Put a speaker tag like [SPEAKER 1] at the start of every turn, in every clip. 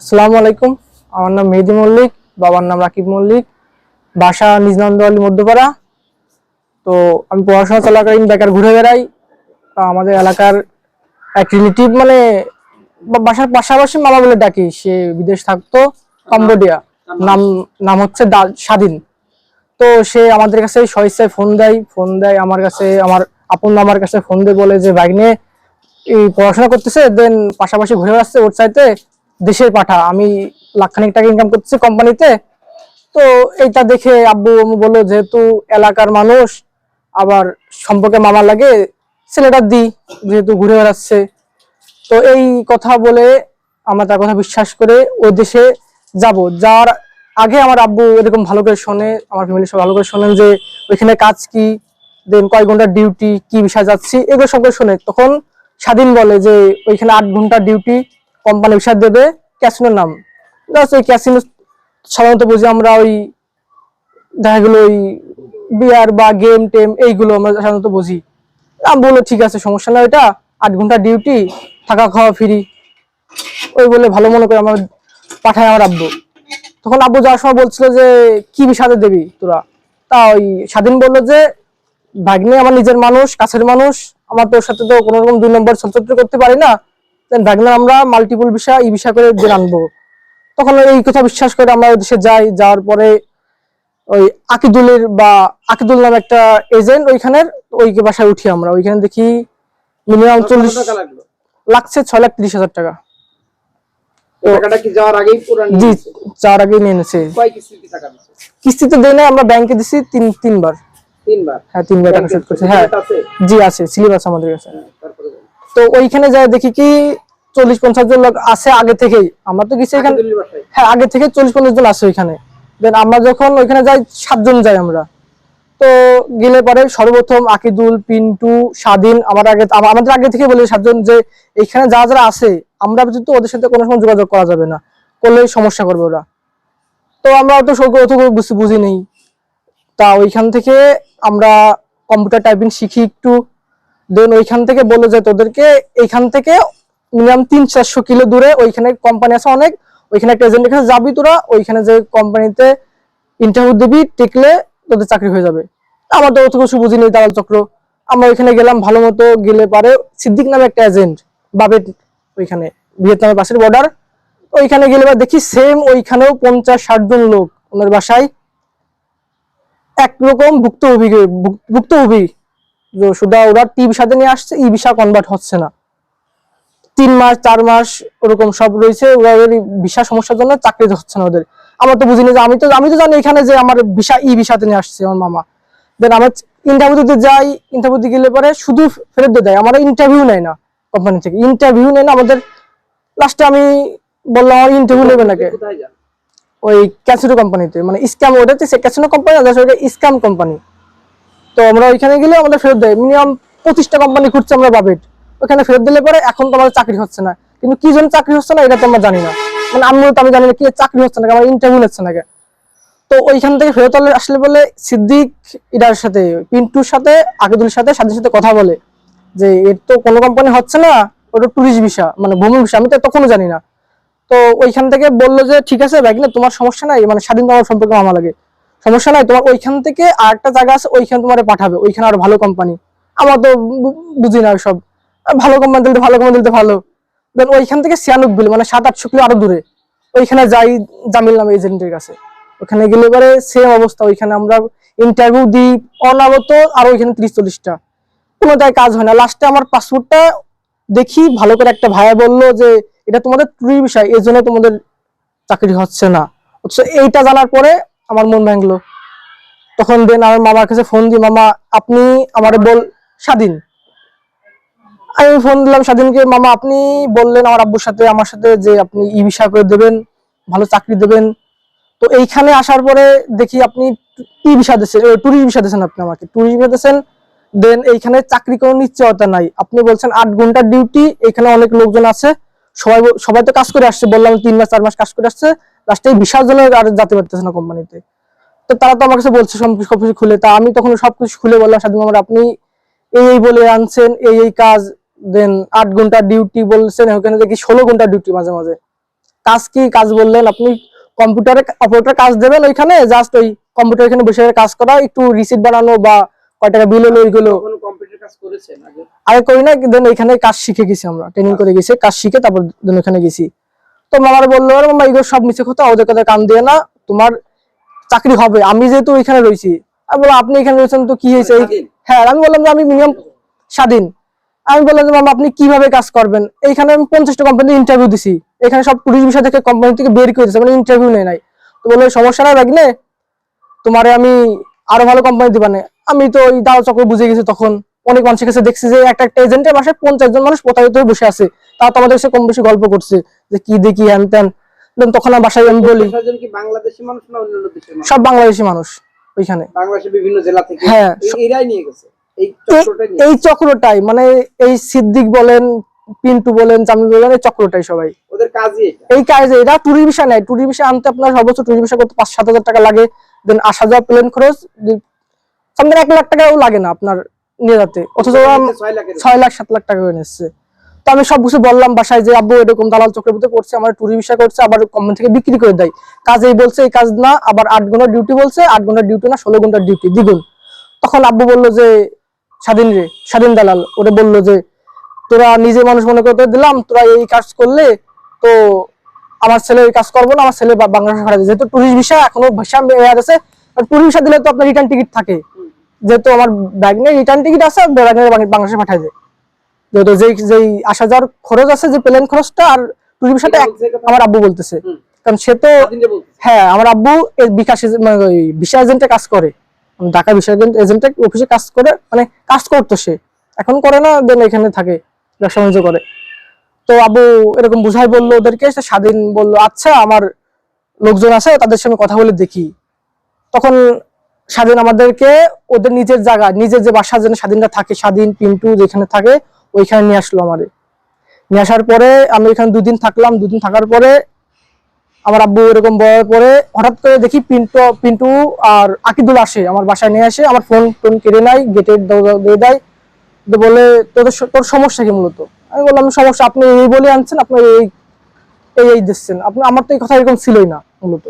[SPEAKER 1] আসসালামু আলাইকুম। আমার নাম মেহেদি মল্লিক, বাবার নাম রাকিব মল্লিক, বাসা নিজনন্দওয়ালি মধ্যপাড়া। তো আমি পড়াশোনা চলাকালীন বেকার ঘুরে বেড়াই। আমাদের এলাকার এক রিলেটিভ, মানে বাসার পাশাপাশি মামা বলে ডাকি, সে বিদেশ থাকতো, কম্বোডিয়া। নাম নাম হচ্ছে স্বাধীন। তো সে আমাদের কাছে স্বেচ্ছায় ফোন দেয় আমার কাছে, আমার আপন মামার কাছে ফোন দিয়ে বলে যে ভাগ্নে এই পড়াশোনা করতেছে, দেন পাশাপাশি ঘুরে বেড়াচ্ছে, ওর চাইতে দেশের পাঠা, আমি লাখখানিক টাকা ইনকাম করতেছি কোম্পানিতে। তো এইটা দেখে আব্বু আম্মু বললো, যেহেতু এলাকার মানুষ, আবার সম্পর্কে মামা লাগে, ছেলেটা দি, যেহেতু ঘুরে বেড়াচ্ছে। তো এই কথা বলে আমরা তার কথা বিশ্বাস করে ওই দেশে যাব। যার আগে আমার আব্বু এরকম ভালো করে শোনে, আমার ফ্যামিলি সব ভালো করে শোনেন যে ওইখানে কাজ কি, দেন কয় ঘন্টার ডিউটি, কি বিষয় যাচ্ছি, এগুলো সব শোনে। তখন স্বাধীন বলে যে ওইখানে 8 ঘন্টা ডিউটি, কোম্পানি বিষয় দেবে, ক্যাসিনোর নাম। ওই ক্যাসিনো সাধারণত বুঝি আমরা, ওই দেখা গেলো ওই বিয়ার বা গেম টেম, এইগুলো আমরা সাধারণত বুঝি। আমি বললো ঠিক আছে, সমস্যা না, ওইটা 8 ঘন্টা ডিউটি, থাকা খাওয়া ফ্রি। ওই বলে ভালো মনে করে আমার পাঠায় আমার আব্বু। তখন আব্বু যাওয়ার সময় বলছিল যে কি বিষাদে দেবি তোরা। তা ওই স্বাধীন বললো যে ভাগ্নে আমার নিজের মানুষ, কাছের মানুষ, আমার তোর সাথে তো কোনো রকম 2 নম্বর চলচ্চিত্র করতে পারি না, ভাগ্নে আমরা মাল্টিপল বিষয় এই বিষয় করে যে আনবো। তখন এই কথা বিশ্বাস করে আমরা ওই দেশে যাই। যাওয়ার পরে ওই আকিদুল নাম একটা এজেন্ট ওইখানের, ওই বাসায় উঠি আমরা। ওইখানে দেখি মিনিমাম 40 লাগছে, 6,30,000 টাকা। জি, যাওয়ার আগেই নিয়ে নিয়েছে। কিস্তিতে দেয় না, আমরা ব্যাংকে দিছি তিনবার। হ্যাঁ, 3বার টাকা শোধ করছে। হ্যাঁ জি, আছে, স্লিপ আছে আমাদের কাছে। তো ওইখানে যাই দেখি কি 40-50 জন লোক আছে আগে থেকেই। আমরা তো গেছি এখানে, হ্যাঁ আগে থেকে 40-50 জন আছে ওইখানে। দেন আমরা যখন ওইখানে যাই 7 জন যাই আমরা। তো গেলে পরে সর্বপ্রথম আকিদুল, পিন্টু, স্বাধীন আমাদের আগে থেকে বলে 7 জন যে এখানে যারা যারা আছে, আমরা কিন্তু ওদের সাথে কোনো সময় যোগাযোগ করা যাবে না, করলে সমস্যা করবে ওরা। তো আমরা তো বুঝি নেই। তা ওইখান থেকে আমরা কম্পিউটার টাইপিং শিখি একটু। দেন ওইখান থেকে বললো যে তোদেরকে এইখান থেকে মিনিমাম 300-400 কিলো দূরে ওইখানে কোম্পানি আছে অনেক, ওইখানে একটা এজেন্টের কাছে যাবি তোরা, ওইখানে যে কোম্পানিতে ইন্টারভিউ দিবি, টিকলে তোদের চাকরি হয়ে যাবে। আমার তো অত কিছু বুঝি নেই, দালাল চক্র। আমরা ওইখানে গেলাম ভালো মতো। গেলে পারে সিদ্দিক নামে একটা এজেন্ট, বাবেট, ওইখানে ভিয়েতনামের পাশের বর্ডার। ওইখানে গেলে দেখি সেম ওইখানেও 50-60 জন লোক ওনার বাসায় একরকম ভুক্তভোগী। শুধু ওরা টি ভিসাতে নিয়ে আসছে, ই ভিসা কনভার্ট হচ্ছে না, 3 মাস 4 মাস ওরকম সব রয়েছে। ওদের ভিসা সমস্যার জন্য চাকরি হচ্ছে না ওদের। আমরা তো বুঝিনি যে আমি তো জানি এখানে যে আমার ভিসা ই ভিসাতে নিয়ে আসছে আমার মামা। দেন আমরা ইন্টারভিউ দিতে যাই, ইন্টারভিউ দিতে গেলে পরে শুধু ফেরত দিয়ে দেয়, আমরা ইন্টারভিউ নেয় না, কোম্পানি থেকে ইন্টারভিউ নেয় না আমাদের। লাস্টে আমি বললাম আমার ইন্টারভিউ নেবে নাকি, ওই ক্যাসিনো কোম্পানিতে, মানে স্ক্যাম, ওটা ক্যাসিনো কোম্পানি, স্ক্যাম কোম্পানি। তো আমরা ওইখানে গেলে আমাদের ফেরত দেয়। মিনিমাম 25টা কোম্পানি ঘুরছে আমরা বাবেট, ওখানে ফেরত দিলে পরে এখন তো আমাদের চাকরি হচ্ছে না। কিন্তু কি জন্য চাকরি হচ্ছে না এটা তো আমরা জানি না, মানে আমি জানি না কি চাকরি হচ্ছে না, আমার ইন্টারভিউ নিচ্ছে না। তো ওইখান থেকে ফেরত আসলে বলে সিদ্দিক ইডার সাথে, পিন্টুর সাথে, আকিদুলের সাথে, স্বাধীনের সাথে কথা বলে যে এর তো কোনো কোম্পানি হচ্ছে না, ওটা টুরিস্ট ভিসা, মানে ভ্রমণ ভিসা, আমি তো তখনও জানি না। তো ওইখান থেকে বললো যে ঠিক আছে ভাই, না তোমার সমস্যা নাই, মানে স্বাধীন তোমার সম্পর্কে মামা লাগে, সমস্যা নাই, তোমার ওইখান থেকে আর একটা জায়গা আছে, ওইখানে তোমার পাঠাবে, ওইখানে আর ভালো কোম্পানি। আমার তো বুঝি না সব, ভালো কোম্পানি দিতে ভালো। দেন ওইখান থেকে সিয়ানুকবিল, মানে 700-800 কিলো আরো দূরে, ওইখানে যাই জামিল নামে এজেন্টের কাছে। ওখানে গেলে এবারে সেম অবস্থা, ওইখানে আমরা ইন্টারভিউ দিই অনাগত, আর ওইখানে 30-40টা, কোনোটাই কাজ হয় না। লাস্টে আমার পাসপোর্টটা দেখি ভালো করে, একটা ভাইয়া বললো যে এটা তোমাদের ট্যুরিস্ট বিষয়, এই জন্য তোমাদের চাকরি হচ্ছে না। এইটা জানার পরে আমার মন ভাঙলো। তখন দেন আমার মামার কাছে ফোন দিই, মামা আপনি আমারে স্বাধীন, আমি ফোন দিলাম স্বাধীনকে, মামা আপনি বললেন আমার আব্বুর সাথে আমার সাথে যে আপনি ই ভিসা করে দেবেন, ভালো চাকরি দেবেন। তো এইখানে আসার পরে দেখি আপনি ই ভিসা দিচ্ছেন, ট্যুরিস্ট ভিসা দিচ্ছেন, আপনি আমাকে ট্যুরিস্ট ভিসা দিচ্ছেন। দেন এইখানে চাকরি কোনো নিশ্চয়তা নাই, আপনি বলছেন 8 ঘন্টার ডিউটি, এখানে অনেক লোকজন আছে, সবাই তো কাজ করে আসছে, বললাম 3 মাস 4 মাস কাজ করে আসছে, লাস্টে এই ভিসার জন্য আর যেতে পারতেছে না কোম্পানিতে। তো তারা তো আমার কাছে বলছে সবকিছু খুলে। তা আমি তখন সবকিছু খুলে বললাম স্বাধীন মামা আপনি এই বলে আনছেন, এই কাজ, দেন 8 ঘন্টা ডিউটি বলছেন, ওখানে দেখি 16 ঘন্টা ডিউটি মাঝে মাঝে কাজ কি কাজ বললেন আপনি কম্পিউটারে অপারেটর কাজ দেবেন, ওইখানে জাস্ট ওই কম্পিউটার এখানে বসে কাজ করা, একটু রিসিট বানানো বা কয় টাকা বিল হলো ওইগুলো।
[SPEAKER 2] কম্পিউটার কাজ করেছেন
[SPEAKER 1] আগে করি না, দেন ওইখানে কাজ শিখে গেছি, আমরা ট্রেনিং করে গেছি, কাজ শিখে তারপর দেন ওখানে গেছি। তো মামার বললো আরে মামা এগুলো সব মিছে কথা, ওদের কথা কান দিয়ে না, তোমার চাকরি হবে। আমি যেহেতু ওইখানে রয়েছি, আমি বললাম আপনি এখানে রয়েছেন তো কি হয়েছে? হ্যাঁ, আমি বললাম যে আমি মিনিমাম স্বাধীন। আমি বললাম যে মামা আপনি কিভাবে কাজ করবেন? এইখানে আমি 50টা কোম্পানি ইন্টারভিউ দিছি, এখানে সব পুলিশ বিষয় থেকে কোম্পানি থেকে বের করে দিয়েছে, মানে ইন্টারভিউ নেই নাই। তো বললো সমস্যা নাই লাগলে তোমারে আমি আরো ভালো কোম্পানি দিবানে। আমি তো ওই দাও চক্র বুঝে গেছি, তখন অনেক মানুষের কাছে দেখছি যে একটা একটা এজেন্টের বাসায় 50 জন মানুষ প্রতারিত হয়ে বসে আছে, তারা তো আমাদের সাথে কম বেশি গল্প করছে যে কি দেখি হ্যান ত্যান। তখন আমার বাসায় আমি বলি
[SPEAKER 2] বাংলাদেশি মানুষ না অন্য দেশের মানুষ?
[SPEAKER 1] সব বাংলাদেশি মানুষ ওইখানে,
[SPEAKER 2] বাংলাদেশের বিভিন্ন জেলা থেকে।
[SPEAKER 1] হ্যাঁ,
[SPEAKER 2] এরাই নিয়ে গেছে
[SPEAKER 1] এই চক্রটাই, মানে এই সিদ্দিক বলেন, পিন্টু বলেন, জামিল বলেন, এই চক্রটাই সবাই
[SPEAKER 2] ওদের কাজই
[SPEAKER 1] এই কাজে। এরা ট্যুরিস্ট ভিসা নেয়, ট্যুরিস্ট ভিসা আনতে আপনার সর্বোচ্চ ট্যুরিস্ট ভিসা করতে 5-7 হাজার টাকা লাগে, দেন আসা যাওয়া প্লেন খরচ সামনে 1 লাখ টাকাও লাগে না আপনার নিয়ে যেতে, অথচ 6 লাখ 7 লাখ টাকা করে নিচ্ছে। তো আমি সব কিছু বললাম বাসায় যে আব্বু এরকম দালাল চক্রের ভিতরে করছে, আমার ট্যুরিস্ট ভিসা করছে, আবার কোম্পানি থেকে বিক্রি করে দেয়, কাজেই বলছে এই কাজ না, আবার 8 ঘন্টা ডিউটি বলছে, 8 ঘন্টা ডিউটি না 16 ঘন্টার ডিউটি দ্বিগুণ। তখন আব্বু বললো যে স্বাধীন দালাল ওরে বললো যে তোরা নিজে মানুষ মনে করতে দিলাম, তোরা এই কাজ করলে তো আমার ছেলে এই কাজ করবো না, আমার ছেলে বাংলাদেশে পাঠাবে, যেহেতু ট্যুরিস্ট ভিসা এখনো ভিসা আছে, ট্যুরিস্ট ভিসা দিলে তো আপনার রিটার্ন টিকিট থাকে, যেহেতু আমার ব্যাগনে রিটার্ন টিকিট আছে, বাংলাদেশে পাঠায় যায়, যেহেতু যেই আসা যাওয়ার খরচ আছে, যে প্লেন খরচটা আর ট্যুরিস্ট ভিসাটা আমার আব্বু বলতেছে, কারণ সে তো হ্যাঁ আমার আব্বু বিকাশ মানে ওই ভিসা এজেন্টে কাজ করে, ঢাকা ভিসা এজেন্টের অফিসে কাজ করে, মানে কাজ করতো সে, এখন করে না, দেন এখানে থাকে ব্যবসা বাণিজ্য করে। তো আব্বু এরকম বুঝাই বললো ওদেরকে, স্বাধীন বললো আচ্ছা আমার লোকজন আছে তাদের সঙ্গে কথা বলে দেখি। তখন স্বাধীন আমাদেরকে ওদের নিজের জায়গা, নিজের যে বাসা যেন স্বাধীনটা থাকে, স্বাধীন পিন্টু যেখানে থাকে ওইখানে নিয়ে আসলো আমাদের। নিয়ে আসার পরে আমি এখানে 2 দিন থাকলাম, 2 দিন থাকার পরে আমার আব্বু এরকম বলার পরে হঠাৎ করে দেখি পিন্টু আর আকিদুল আসে আমার বাসায়, নিয়ে আসে আমার ফোন টোন কেড়ে নেয়, গেটের দরজা দিয়ে দেয়, বলে তোর সমস্যা কি মূলত? আমি বললাম সমস্যা আপনি এই বলে আনছেন, আপনি এই দিচ্ছেন, আপনি আমার তো এই কথা এরকম ছিলই না, মূলত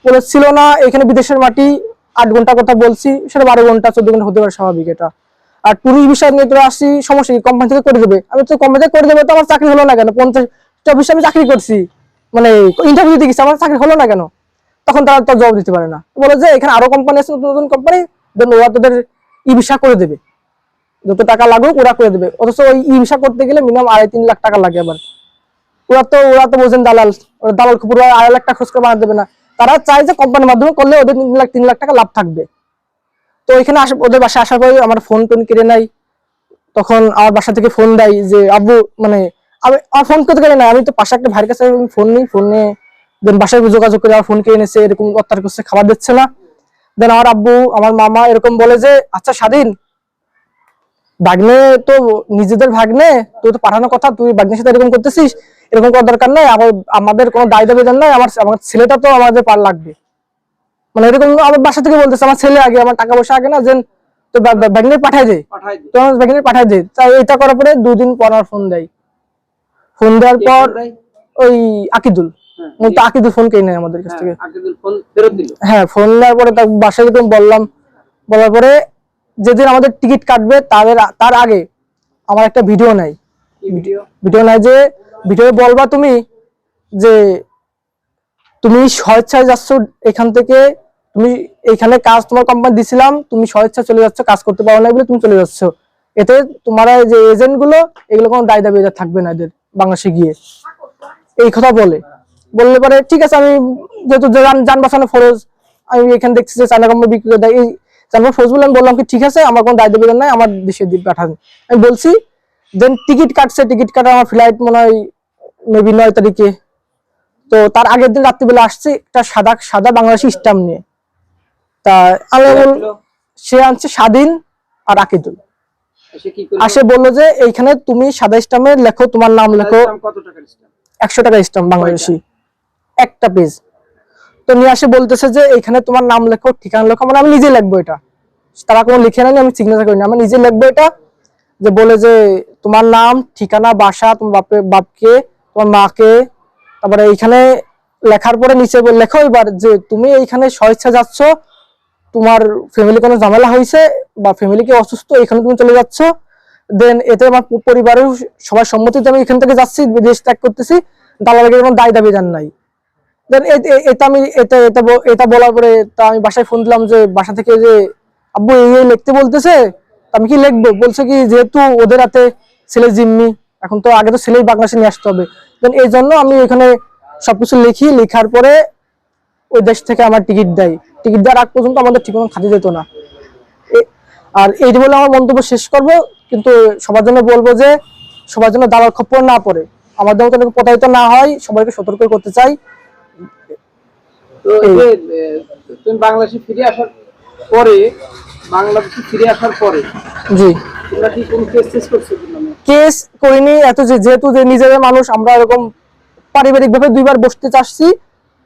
[SPEAKER 1] বলেছিল না, এখানে বিদেশের মাটি 8 ঘন্টা কথা বলছি, সেটা 12 ঘন্টা 14 ঘন্টা হতে পারে স্বাভাবিক এটা। আর ট্যুরিস্ট বিষয় নিয়ে তোরা আসছি, সমস্যা কি কোম্পানি থেকে করে দেবে? আমি তো কোম্পানি থেকে করে দেবে, তো আমার চাকরি হলো না কেন? 50-24 আমি চাকরি করছি, মানে ইন্টারভিউ দিতে গেছি, আমার চাকরি হলো না কেন? তখন তারা তো জবাব দিতে পারে না, বলে যে এখানে আরো কোম্পানি আছে, নতুন নতুন কোম্পানি, দেন ওরা তোদের ই ভিসা করে দেবে, যত টাকা লাগুক ওরা করে দেবে। অথচ ওই ই ভিসা করতে গেলে মিনিমাম 2.5-3 লাখ টাকা লাগে। আবার ওরা তো বোঝেন দালাল, দালাল পুরো 2.5 লাখ টাকা খরচ করে বানাতে দেবে না, তারা চায় যে কোম্পানির মাধ্যমে করলে ওদের 3 লাখ টাকা লাভ থাকবে। তো এখানে ওদের বাসায় আসার পরে আমার ফোন টোন কেড়ে নেয়। তখন আমার বাসা থেকে ফোন দেয় যে আব্বু, মানে আমি আমার ফোন করতে কেড়ে নেয়, আমি তো পাশে একটা ভাইয়ের কাছে ফোন নিই, ফোন নিয়ে দেন বাসায় যোগাযোগ করে আমার ফোন কেড়ে এনেছে, এরকম অত্যাচার করছে, খাবার দিচ্ছে না। দেন আমার আব্বু আমার মামা এরকম বলে যে আচ্ছা স্বাধীন, ভাগ্নে তো নিজেদের ভাগ্নে, তুই তো পাঠানোর কথা, তুই ভাগ্নের সাথে এরকম করতেছিস, এরকম করার দরকার নাই, আমাদের কোনো দায় দাবিদার নাই, আমার ছেলেটা তো আমাদের পার লাগবে, মানে এরকম আমার বাসা থেকে বলতেছে, আমার ছেলে আগে, আমার টাকা পয়সা আগে না, যে তো ব্যাগনে পাঠাই দে, তো আমার ব্যাগনে পাঠাই দে। তাই এটা করার পরে 2 দিন পর আমার ফোন দেয়, ফোন দেওয়ার পর ওই আকিদুল, আকিদুল ফোন কেনে নেয় আমাদের কাছ থেকে, হ্যাঁ ফোন দেওয়ার পরে তার বাসায় যেরকম বলার পরে যেদিন আমাদের টিকিট কাটবে তার আগে আমার একটা ভিডিও নাই, যে ভিডিও বলবা তুমি যে তুমি স্বেচ্ছায় যাচ্ছ এখান থেকে, তুমি এখানে কাজ তোমার কোম্পানি দিছিলাম, তুমি স্বেচ্ছা চলে যাচ্ছ, কাজ করতে পারো না বলে তুমি চলে যাচ্ছ, এতে তোমার যে এজেন্ট গুলো এগুলো কোনো দায় দাবি থাকবে না এদের বাংলাদেশে গিয়ে, এই কথা বললে পরে ঠিক আছে, আমি যেহেতু যান বাঁচানো ফরজ, আমি এখানে দেখছি যে চায়না কোম্পানি বিক্রি করে দেয়, এই তারপর ফজলুল আমি বললাম কি ঠিক আছে, আমার কোনো দায় দাবি নাই, আমার দেশে দ্বীপ পাঠান, আমি বলছি। দেন টিকিট কাটা আমার ফ্লাইট মনে হয় মেবি 9 তারিখে, তো তার আগের দিন রাত্রিবেলা আসছে একটা সাদা বাংলাদেশি স্ট্যাম্প নিয়ে, তা সে আনছে স্বাধীন আর আকিদুল, আসে বললো যে এইখানে তুমি সাদা স্ট্যাম্পে লেখো, তোমার নাম লেখো, 100 টাকা স্ট্যাম্প বাংলাদেশি একটা পেজ। তো নিয়ে আসে বলতেছে যে এইখানে তোমার নাম লেখো, ঠিকানা লেখো, মানে আমি নিজে লিখবো এটা, তারা কোনো লিখে নেয়নি, আমি সিগনেচার করিনি, আমি নিজে লিখবো এটা, যে বলে যে তোমার নাম, ঠিকানা, বাসা, তোমার বাপকে, তোমার মাকে, তারপরে এইখানে লেখার পরে নিচে লেখো এবার যে তুমি এইখানে স্বেচ্ছা যাচ্ছ, তোমার ফ্যামিলি কোনো ঝামেলা হয়েছে বা ফ্যামিলি কি অসুস্থ, এখানে তুমি চলে যাচ্ছ, দেন এতে আমার পরিবারের সবার সম্মতিতে আমি এখান থেকে যাচ্ছি, দেশ ত্যাগ করতেছি, দালালের কোনো দায় দাবিদার নাই। দেন এটা আমি এটা বলার পরে তা আমি বাসায় ফোন দিলাম যে বাসা থেকে যে আব্বু এই লিখতে বলতেছে, তা আমি কি লিখবো, বলছে কি যেহেতু ওদের হাতে ছেলে জিম্মি, এখন তো আগে তো ছেলেই বাংলাদেশে নিয়ে আসতে হবে, দেন এই জন্য আমি এখানে সবকিছু লিখি, লেখার পরে ওই দেশ থেকে আমার টিকিট দেয়, টিকিট দেওয়ার আগ পর্যন্ত আমাদের ঠিকানা খাতে যেত না। আর এই বলে আমার মন্তব্য শেষ করব, কিন্তু সবার জন্য বলবো যে সবার জন্য দালাল খপ্পর না পড়ে, আমাদের মতো প্রতারিত না হয়, সবাইকে সতর্ক করতে চাই।
[SPEAKER 2] তো এই যে তুমি বাংলাদেশে ফিরে আসার পরে
[SPEAKER 1] জি,
[SPEAKER 2] তোমরা কি কোনো কেস করছো কি নামে?
[SPEAKER 1] কেস করিনি, এত যেহেতু যে নিজেদের মানুষ, আমরা এরকম পারিবারিক ভাবে 2বার বসতে চাচ্ছি,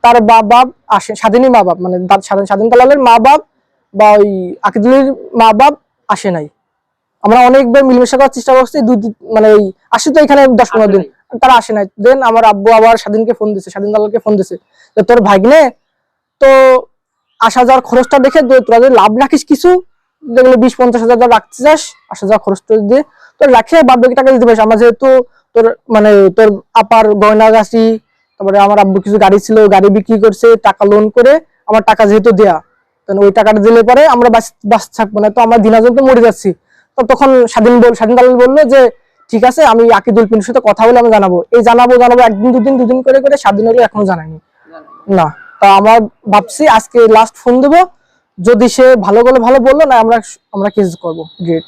[SPEAKER 1] তার বাপ আসে, স্বাধীনী মা বাপ মানে স্বাধীন দালালের মা বাপ বা ওই আকিদুলের মা বাপ আসে নাই, আমরা অনেকবার মিলেমিশে করার চেষ্টা করছি, মানে এই আসি তো এখানে 10-15 দিন, তারা আসে নাই। দেন আমার আব্বু আবার স্বাধীনকে ফোন দিছে, স্বাধীন দালালকে ফোন দিছে যে তোর ভাগ্নে তো আসা যাওয়ার খরচটা দেখে তোরা যদি লাভ রাখিস কিছু, দেখলে 20-50 হাজার রাখতে চাস, আসা যাওয়ার খরচটা দিয়ে তোর রাখে বাদ বাকি টাকা দিতে পারিস, আমরা যেহেতু তোর মানে তোর আপার গয়না গাছি, তারপরে আমার আব্বু কিছু গাড়ি ছিল, গাড়ি বিক্রি করছে, টাকা লোন করে আমার টাকা যেহেতু দেয়া, ওই টাকাটা দিলে পরে আমরা বাস থাকবো না, তো আমরা দিনাজন তো মরে যাচ্ছি। তো তখন স্বাধীন দালাল বললো যে ঠিক আছে, আমি আকিদুল পিন্টুর সাথে কথা বলে আমি জানাবো, এই জানাবো একদিন দুদিন করে স্বাধীন হলে এখনো জানায়নি না। তা আমার ভাবছি আজকে লাস্ট ফোন দেবো, যদি সে ভালো বলে ভালো বললো না, আমরা কেস করবো, গ্রেট।